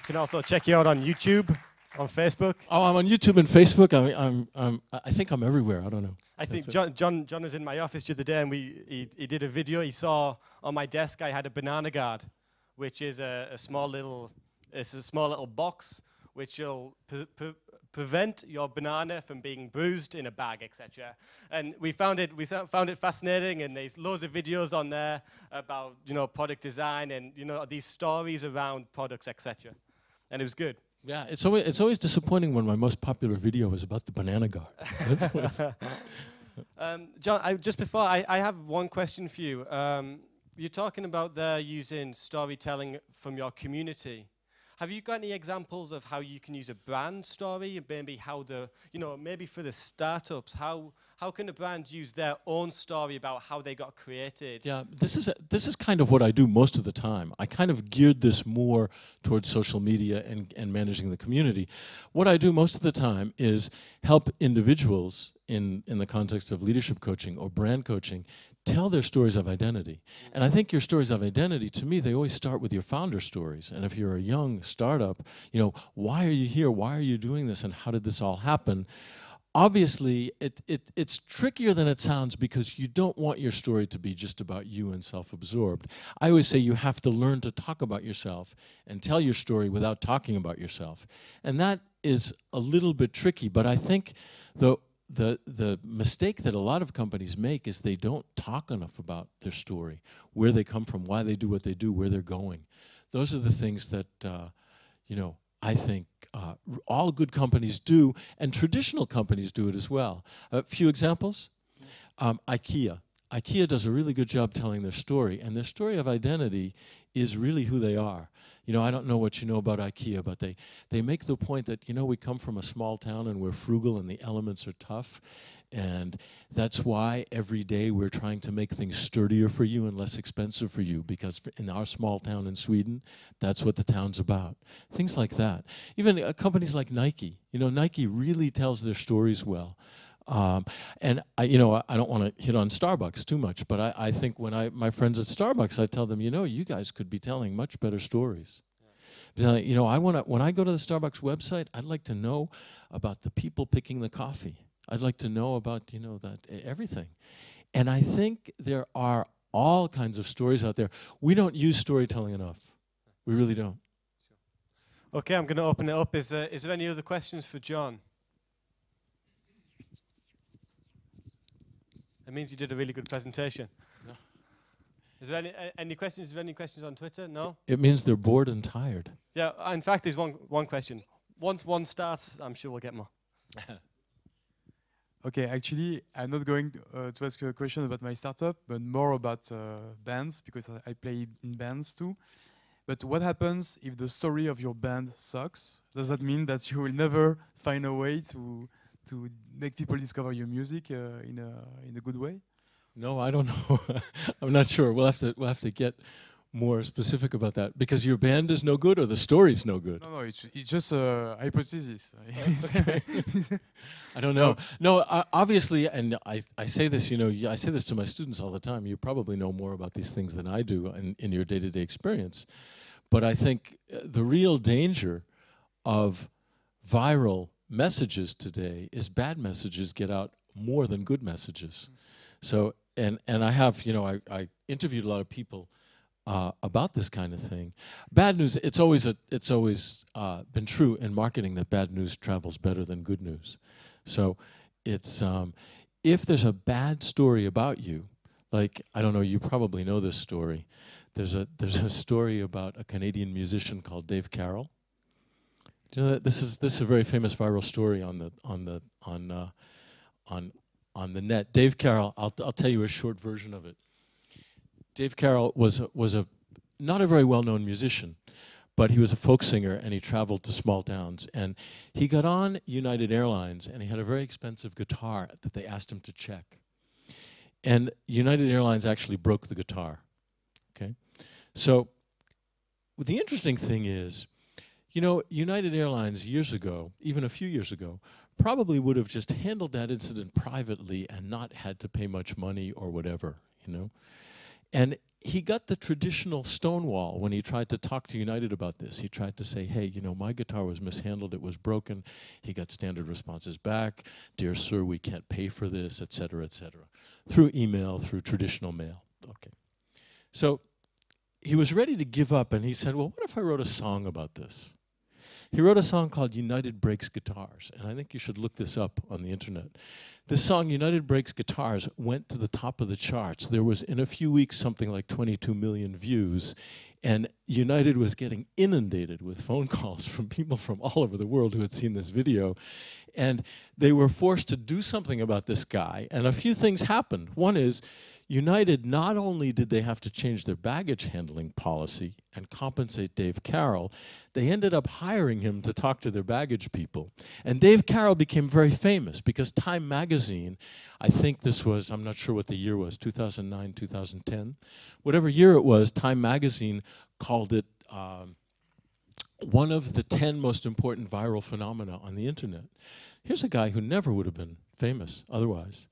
can also check you out on YouTube, on Facebook. Oh, I'm on YouTube and Facebook. I think I'm everywhere. I don't know. I think John was in my office the other day, and he did a video. He saw on my desk I had a banana guard, which is a small little box which will prevent your banana from being bruised in a bag, etc. And we found it fascinating, and there's loads of videos on there about product design and these stories around products, etc. And it was good. Yeah, it's always disappointing when my most popular video is about the banana guard. John, just before I have one question for you. You're talking about there using storytelling from your community. Have you got any examples of how you can use a brand story, and maybe how maybe for the startups, how can a brand use their own story about how they got created? Yeah, this is kind of what I do most of the time. I kind of geared this more towards social media and managing the community. What I do most of the time is help individuals in the context of leadership coaching or brand coaching tell their stories of identity. And I think your stories of identity, to me, they always start with your founder stories. And if you're a young startup, why are you here? Why are you doing this? And how did this all happen? Obviously, it's trickier than it sounds, because you don't want your story to be just about you and self-absorbed. I always say you have to learn to talk about yourself and tell your story without talking about yourself. And that is a little bit tricky, but I think the mistake that a lot of companies make is they don't talk enough about their story, where they come from, why they do what they do, where they're going. Those are the things that, I think all good companies do, and traditional companies do it as well. A few examples. IKEA. IKEA does a really good job telling their story, and their story of identity is really who they are. I don't know what you know about IKEA, but they make the point that, we come from a small town and we're frugal and the elements are tough, and that's why every day we're trying to make things sturdier for you and less expensive for you, because in our small town in Sweden, that's what the town's about. Things like that. Even companies like Nike. Nike really tells their stories well. And I don't want to hit on Starbucks too much, but I think when my friends at Starbucks, I tell them, you guys could be telling much better stories. Yeah. When I go to the Starbucks website, I'd like to know about the people picking the coffee. I'd like to know about, everything. And I think there are all kinds of stories out there. We don't use storytelling enough. We really don't. Okay, I'm going to open it up. Is there any other questions for John? That means you did a really good presentation. No. Is there any questions? Is there any questions on Twitter? No? It means they're bored and tired. Yeah, in fact, there's one question. Once one starts, I'm sure we'll get more. Okay, actually, I'm not going to ask you a question about my startup, but more about bands, because I play in bands too. But what happens if the story of your band sucks? Does that mean that you will never find a way to make people discover your music in a good way? No, I don't know. I'm not sure. We'll have to get more specific about that, because your band is no good or the story's no good. No, it's just a hypothesis. Okay. I don't know. No, obviously, and I say this, I say this to my students all the time. You probably know more about these things than I do in your day-to-day experience. But I think the real danger of viral messages today is bad messages get out more than good messages. So, and I have, I interviewed a lot of people about this kind of thing. Bad news, it's always been true in marketing that bad news travels better than good news. So it's, if there's a bad story about you, like, I don't know, you probably know this story. There's a story about a Canadian musician called Dave Carroll. Do you know that this is a very famous viral story on the net. Dave Carroll, I'll tell you a short version of it. Dave Carroll was not a very well-known musician, but he was a folk singer, and he traveled to small towns. And he got on United Airlines, and he had a very expensive guitar that they asked him to check. And United Airlines actually broke the guitar. Okay, so the interesting thing is, United Airlines years ago, even a few years ago, probably would have just handled that incident privately and not had to pay much money or whatever, And he got the traditional stonewall when he tried to talk to United about this. He tried to say, hey, you know, my guitar was mishandled, it was broken. He got standard responses back. Dear sir, we can't pay for this, et cetera, through email, through traditional mail. Okay. So he was ready to give up, and he said, well, what if I wrote a song about this? He wrote a song called United Breaks Guitars, and I think you should look this up on the internet. This song, United Breaks Guitars, went to the top of the charts. There was, in a few weeks, something like 22 million views, and United was getting inundated with phone calls from people from all over the world who had seen this video, and they were forced to do something about this guy, and a few things happened. One is, United, not only did they have to change their baggage handling policy and compensate Dave Carroll, they ended up hiring him to talk to their baggage people. And Dave Carroll became very famous because Time magazine, I think this was, I'm not sure what the year was, 2009, 2010, whatever year it was, Time magazine called it one of the 10 most important viral phenomena on the internet. Here's a guy who never would have been famous otherwise.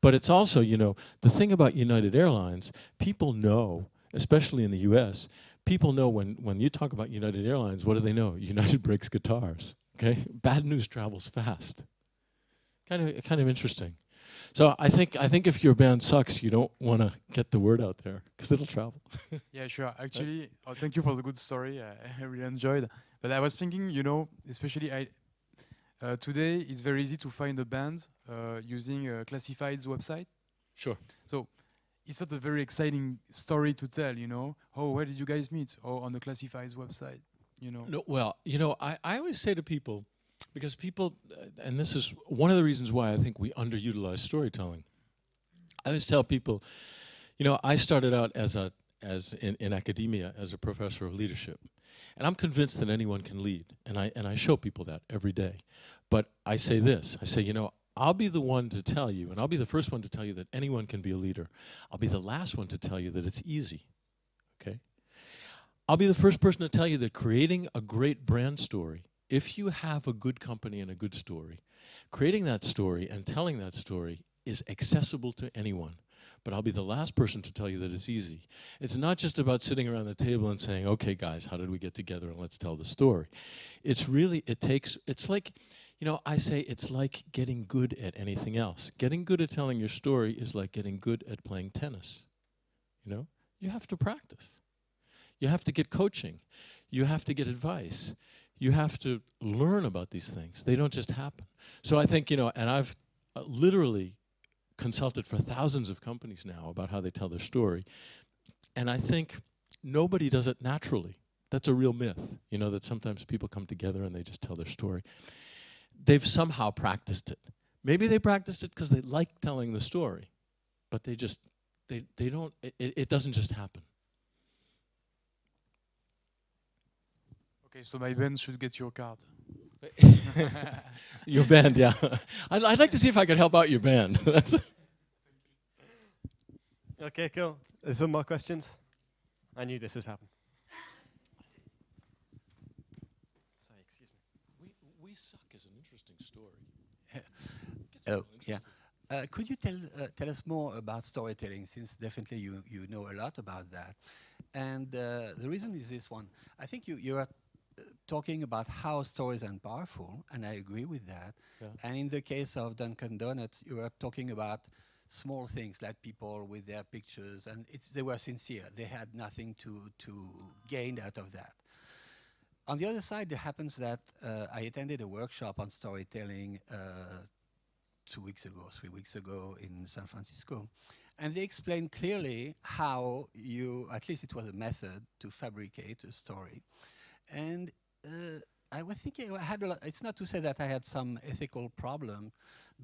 But it's also, you know, the thing about United Airlines, people know, especially in the US, people know when you talk about United Airlines, what do they know? United breaks guitars, okay? Bad news travels fast. Kind of interesting. So I think if your band sucks, you don't want to get the word out there, because it'll travel. Yeah, sure. Actually, thank you for the good story. I really enjoyed. But I was thinking, you know, especially today, it's very easy to find a band using Classified's website. Sure. So it's not a very exciting story to tell, you know. Oh, where did you guys meet? Oh, on the Classified's website, you know. No, well, you know, I always say to people, because people, and this is one of the reasons why I think we underutilize storytelling. I always tell people, you know, I started out in academia as a professor of leadership. And I'm convinced that anyone can lead, and I show people that every day. But I say this, I say, you know, I'll be the one to tell you, and I'll be the first one to tell you that anyone can be a leader. I'll be the last one to tell you that it's easy, okay? I'll be the first person to tell you that creating a great brand story, if you have a good company and a good story, creating that story and telling that story is accessible to anyone. But I'll be the last person to tell you that it's easy. It's not just about sitting around the table and saying, okay, guys, how did we get together and let's tell the story. It's really, it's like, you know, I say it's like getting good at anything else. Getting good at telling your story is like getting good at playing tennis. You know, you have to practice. You have to get coaching. You have to get advice. You have to learn about these things. They don't just happen. So I think, you know, and I've literally consulted for thousands of companies now about how they tell their story. And I think nobody does it naturally. That's a real myth, you know, that sometimes people come together and they just tell their story. They've somehow practiced it. Maybe they practiced it because they like telling the story, but they just, they don't, it doesn't just happen. Okay, so my band should get your card. Your band, yeah. I'd like to see if I could help out your band. Okay, cool. There's some more questions? I knew this would happen. Sorry, excuse me. We suck is an interesting story. Hello. Yeah. Could you tell us more about storytelling, since definitely you know a lot about that. And the reason is this one. I think you are talking about how stories are powerful, and I agree with that. Yeah. And in the case of Dunkin' Donuts, you were talking about small things like people with their pictures, and they were sincere. They had nothing to gain out of that. On the other side, it happens that I attended a workshop on storytelling 2 weeks ago, 3 weeks ago in San Francisco. And they explained clearly how at least it was a method to fabricate a story. And I was thinking, it's not to say that I had some ethical problem,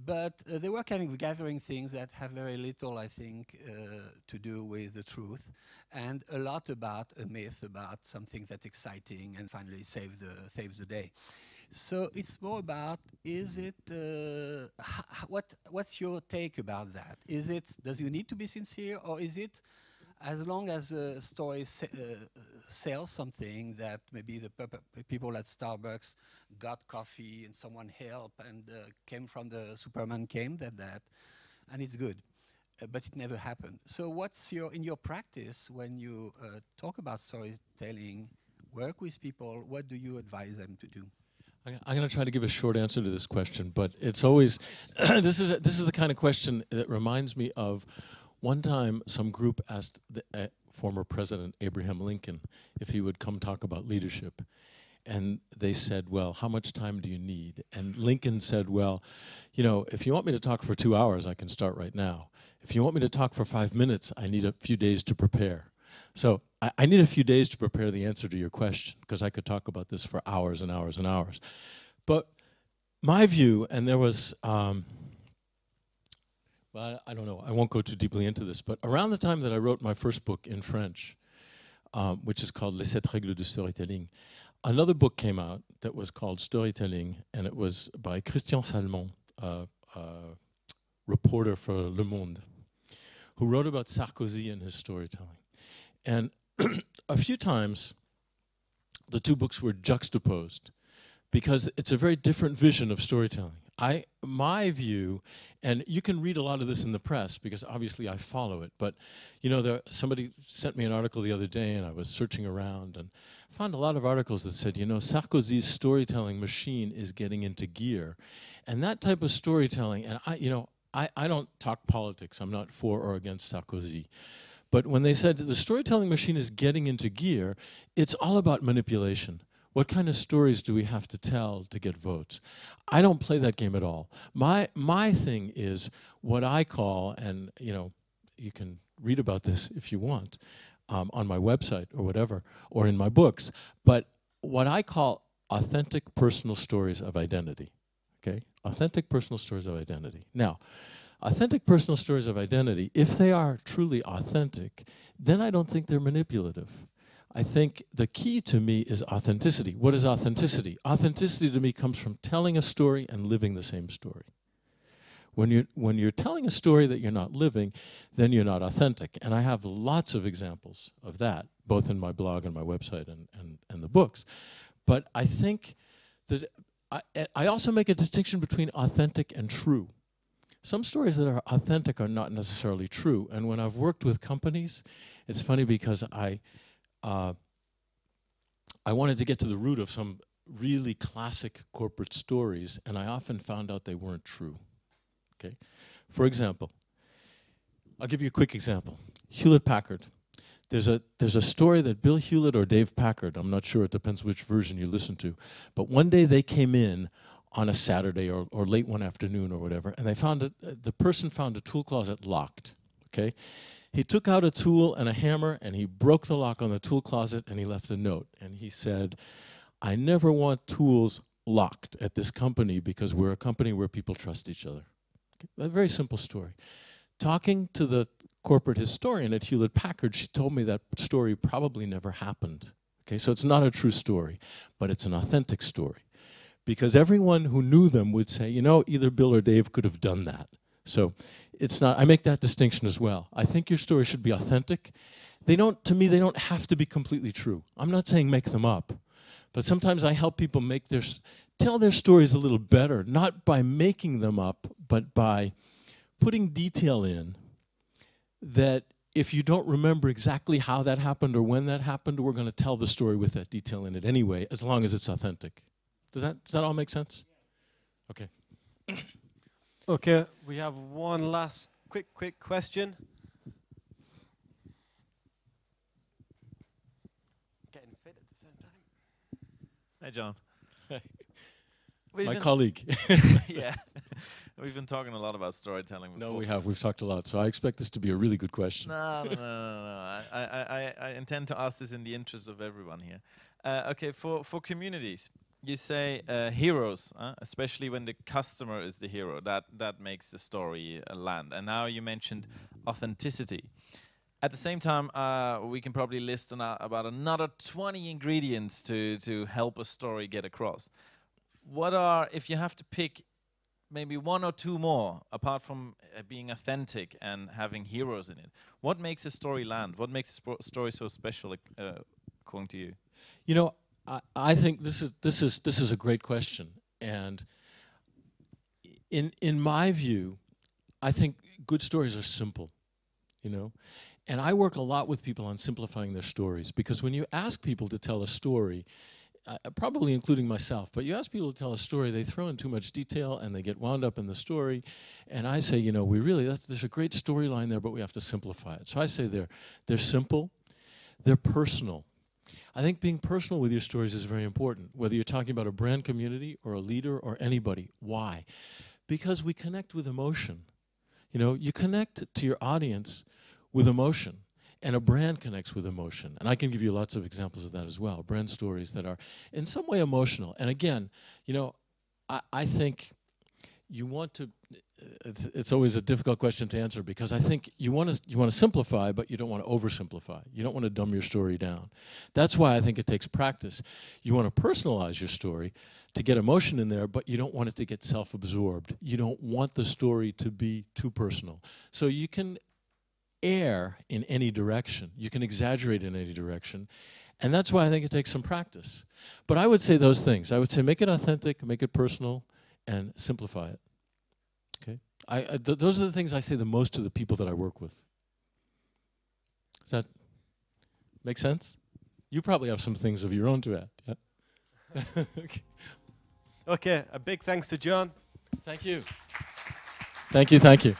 but they were kind of gathering things that have very little, I think, to do with the truth, and a lot about a myth, about something that's exciting and finally saves the day. So it's more about, is it, what's your take about that? Does you need to be sincere, or is it, as long as a story sells something, that maybe the people at Starbucks got coffee and someone helped and came from the Superman came, that and it's good. but it never happened. So what's in your practice when you talk about storytelling, work with people, what do you advise them to do? I'm going to try to give a short answer to this question, but it's always this is the kind of question that reminds me of one time some group asked the former President Abraham Lincoln if he would come talk about leadership. And they said, well, how much time do you need? And Lincoln said, well, you know, if you want me to talk for 2 hours, I can start right now. If you want me to talk for 5 minutes, I need a few days to prepare. So I need a few days to prepare the answer to your question, because I could talk about this for hours and hours and hours. But my view, and there was, well, I don't know, I won't go too deeply into this, but around the time that I wrote my first book in French, which is called Les 7 règles du storytelling, another book came out that was called Storytelling, and it was by Christian Salmon, a reporter for Le Monde, who wrote about Sarkozy and his storytelling. And a few times, the two books were juxtaposed because it's a very different vision of storytelling. My view, and you can read a lot of this in the press because obviously I follow it, but you know, somebody sent me an article the other day and I was searching around and found a lot of articles that said, you know, Sarkozy's storytelling machine is getting into gear. And that type of storytelling, and I don't talk politics, I'm not for or against Sarkozy. But when they said the storytelling machine is getting into gear, it's all about manipulation. What kind of stories do we have to tell to get votes? I don't play that game at all. My thing is what I call, and you know, you can read about this if you want on my website or whatever, or in my books, but what I call authentic personal stories of identity. Okay, authentic personal stories of identity. Now, authentic personal stories of identity, if they are truly authentic, then I don't think they're manipulative. I think the key to me is authenticity. What is authenticity? Authenticity to me comes from telling a story and living the same story. When you're telling a story that you're not living, then you're not authentic. And I have lots of examples of that, both in my blog and my website and the books. But I think that I also make a distinction between authentic and true. Some stories that are authentic are not necessarily true. And when I've worked with companies, it's funny because I wanted to get to the root of some really classic corporate stories, and I often found out they weren't true. Okay? For example, I'll give you a quick example. Hewlett-Packard. There's a story that Bill Hewlett or Dave Packard, I'm not sure, it depends which version you listen to, but one day they came in on a Saturday or late one afternoon or whatever, and they found the person found a tool closet locked, okay? He took out a tool and a hammer and he broke the lock on the tool closet and he left a note. And he said, I never want tools locked at this company because we're a company where people trust each other. Okay? A very simple story. Talking to the corporate historian at Hewlett-Packard, she told me that story probably never happened. Okay, so it's not a true story, but it's an authentic story. Because everyone who knew them would say, you know, either Bill or Dave could have done that. So it's not, I make that distinction as well. I think your story should be authentic. To me, they don't have to be completely true. I'm not saying make them up, but sometimes I help people tell their stories a little better, not by making them up, but by putting detail in that if you don't remember exactly how that happened or when that happened, we're going to tell the story with that detail in it anyway, as long as it's authentic. Does that all make sense? Okay. Okay, we have one last quick question. Getting fit at the same time. Hey, John. My colleague. Yeah. We've been talking a lot about storytelling before. No, we have. We've talked a lot. So I expect this to be a really good question. No. I intend to ask this in the interest of everyone here. Okay, for communities, you say heroes, especially when the customer is the hero. That makes the story land. And now you mentioned authenticity. At the same time, we can probably list about another 20 ingredients to help a story get across. What are, if you have to pick maybe one or two more, apart from being authentic and having heroes in it, what makes a story land? What makes a story so special, according to you? You know, I think this is a great question, and in my view, I think good stories are simple, you know. And I work a lot with people on simplifying their stories, because when you ask people to tell a story, probably including myself, but you ask people to tell a story, they throw in too much detail and they get wound up in the story. And I say, you know, there's a great storyline there, but we have to simplify it. So I say they're simple, they're personal. I think being personal with your stories is very important, whether you're talking about a brand community or a leader or anybody. Why? Because we connect with emotion. You know, you connect to your audience with emotion, and a brand connects with emotion. And I can give you lots of examples of that as well, brand stories that are in some way emotional. And again, you know, I think you want to, it's always a difficult question to answer, because I think you want to simplify, but you don't want to oversimplify. You don't want to dumb your story down. That's why I think it takes practice. You want to personalize your story to get emotion in there, but you don't want it to get self-absorbed. You don't want the story to be too personal. So you can err in any direction. You can exaggerate in any direction. And that's why I think it takes some practice. But I would say those things. I would say make it authentic, make it personal, and simplify it. Okay? Those are the things I say the most to the people that I work with. Does that make sense? You probably have some things of your own to add. Yeah? Okay. Okay, a big thanks to John. Thank you. Thank you, thank you.